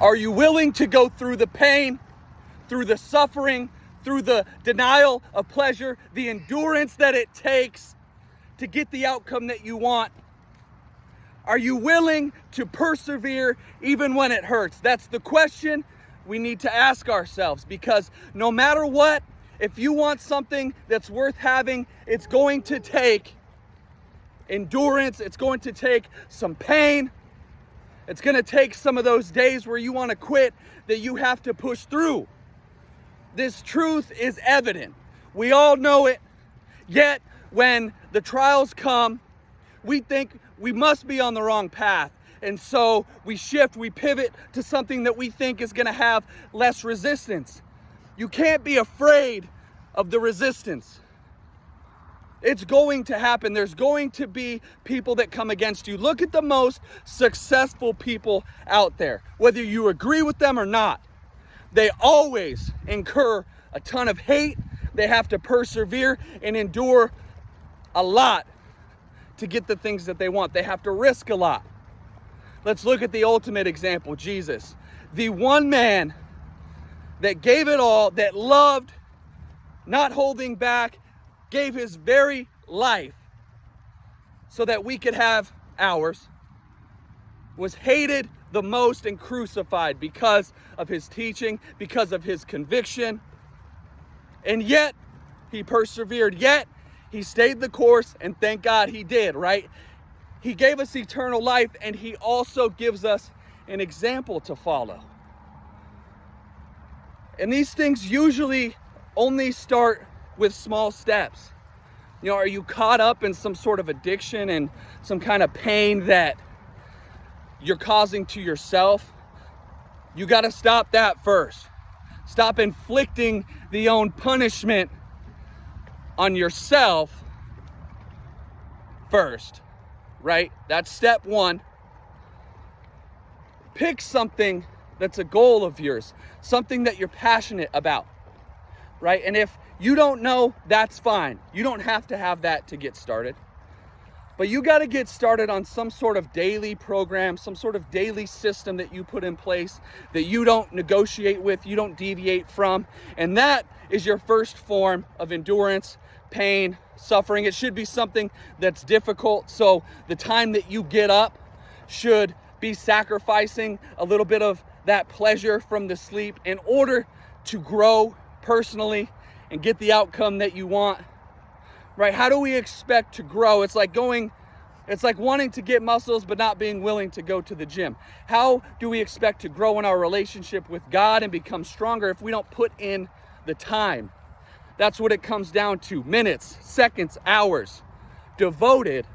Are you willing to go through the pain, through the suffering, through the denial of pleasure, the endurance that it takes to get the outcome that you want? Are you willing to persevere even when it hurts? That's the question we need to ask ourselves, because no matter what, if you want something that's worth having, it's going to take endurance. It's going to take some pain. It's going to take some of those days where you want to quit that you have to push through. This truth is evident. We all know it. Yet, when the trials come, we think we must be on the wrong path. And so we shift, we pivot to something that we think is going to have less resistance. You can't be afraid of the resistance. It's going to happen. There's going to be people that come against you. Look at the most successful people out there, whether you agree with them or not. They always incur a ton of hate. They have to persevere and endure a lot to get the things that they want. They have to risk a lot. Let's look at the ultimate example, Jesus. The one man that gave it all, that loved, not holding back, gave his very life so that we could have ours, was hated the most and crucified because of his teaching, because of his conviction. And yet, he persevered. Yet, he stayed the course, and thank God he did, right? He gave us eternal life, and he also gives us an example to follow. And these things usually only start with small steps. You know, are you caught up in some sort of addiction and some kind of pain that you're causing to yourself? You got to stop that first. Stop inflicting the own punishment on yourself first, right? That's step one. Pick something that's a goal of yours, something that you're passionate about, right? And if you don't know, that's fine. You don't have to have that to get started. But you got to get started on some sort of daily program, some sort of daily system that you put in place that you don't negotiate with, you don't deviate from. And that is your first form of endurance, pain, suffering. It should be something that's difficult. So the time that you get up should be sacrificing a little bit of that pleasure from the sleep in order to grow personally and get the outcome that you want, right? How do we expect to grow? It's like wanting to get muscles but not being willing to go to the gym. How do we expect to grow in our relationship with God and become stronger if we don't put in the time? That's what it comes down to. Minutes, seconds, hours devoted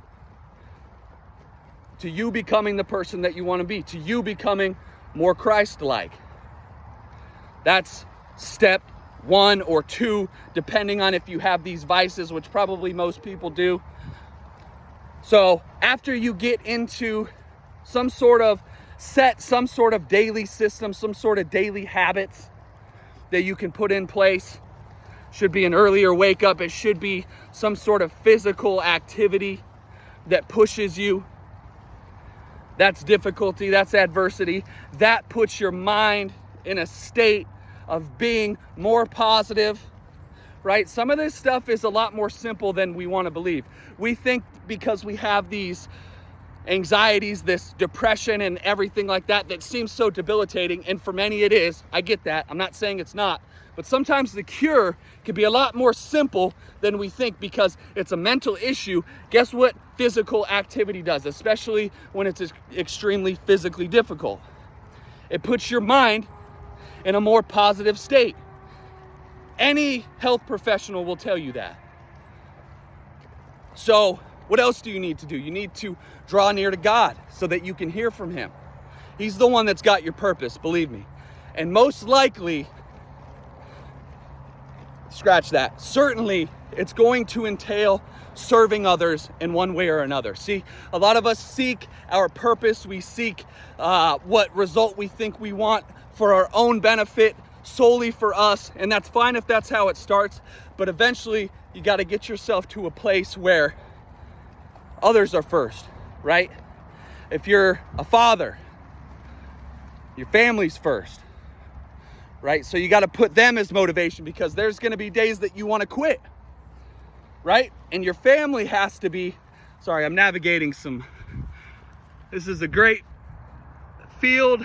to you becoming the person that you want to be, to you becoming more Christ-like. That's step 1 or 2, depending on if you have these vices, which probably most people do. So after you get into some sort of daily system, some sort of daily habits that you can put in place, should be an earlier wake up. It should be some sort of physical activity that pushes you. That's difficulty, that's adversity. That puts your mind in a state of being more positive, right? Some of this stuff is a lot more simple than we want to believe. We think because we have these anxieties, this depression and everything like that, that seems so debilitating, and for many it is. I get that. I'm not saying it's not. But sometimes the cure can be a lot more simple than we think because it's a mental issue. Guess what physical activity does, especially when it's extremely physically difficult? It puts your mind in a more positive state. Any health professional will tell you that. So what else do you need to do? You need to draw near to God so that you can hear from him. He's the one that's got your purpose, believe me. And most likely, scratch that, certainly it's going to entail serving others in one way or another. See, a lot of us seek our purpose. We seek what result we think we want for our own benefit, solely for us. And that's fine if that's how it starts. But eventually, you got to get yourself to a place where others are first, right? If you're a father, Your family's first, right? So you got to put them as motivation, because there's going to be days that you want to quit, right? And your family has to be, sorry, I'm navigating some, this is a great field,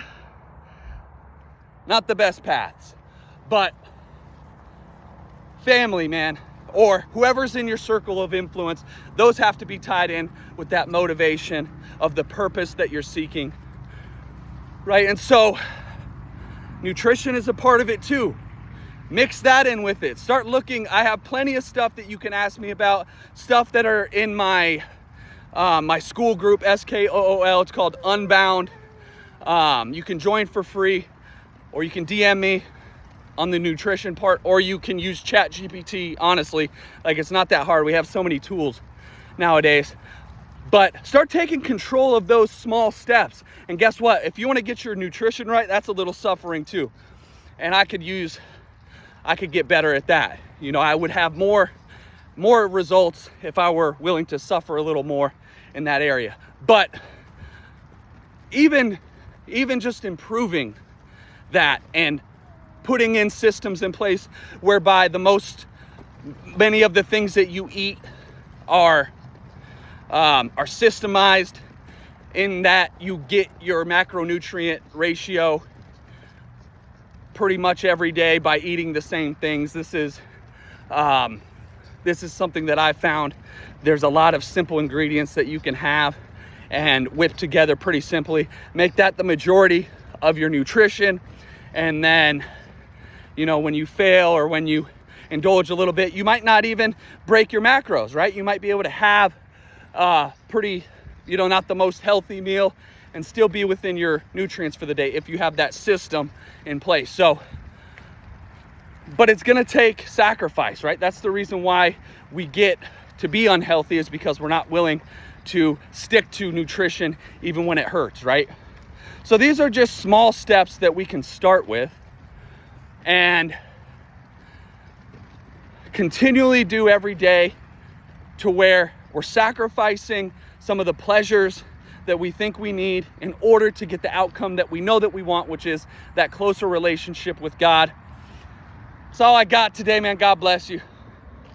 not the best paths, but family, man, or whoever's in your circle of influence, those have to be tied in with that motivation of the purpose that you're seeking, right? And so nutrition is a part of it too. Mix that in with it. Start looking. I have plenty of stuff that you can ask me about, stuff that are in my my school group, SKOOL. It's called Unbound. You can join for free, or you can DM me on the nutrition part, or you can use ChatGPT. Honestly, like, it's not that hard. We have so many tools nowadays. But start taking control of those small steps. And guess what? If you want to get your nutrition right, that's a little suffering too. And I could get better at that. You know, I would have more results if I were willing to suffer a little more in that area. But even just improving that and putting in systems in place whereby many of the things that you eat are systemized, in that you get your macronutrient ratio pretty much every day by eating the same things. This is something that I found. There's a lot of simple ingredients that you can have and whip together pretty simply. Make that the majority of your nutrition, and then, you know, when you fail or when you indulge a little bit, you might not even break your macros, right? You might be able to have pretty, you know, not the most healthy meal and still be within your nutrients for the day if you have that system in place. So, but it's going to take sacrifice, right? That's the reason why we get to be unhealthy, is because we're not willing to stick to nutrition even when it hurts, right? So these are just small steps that we can start with and continually do every day, to where we're sacrificing some of the pleasures that we think we need in order to get the outcome that we know that we want, which is that closer relationship with God. That's all I got today, man. God bless you.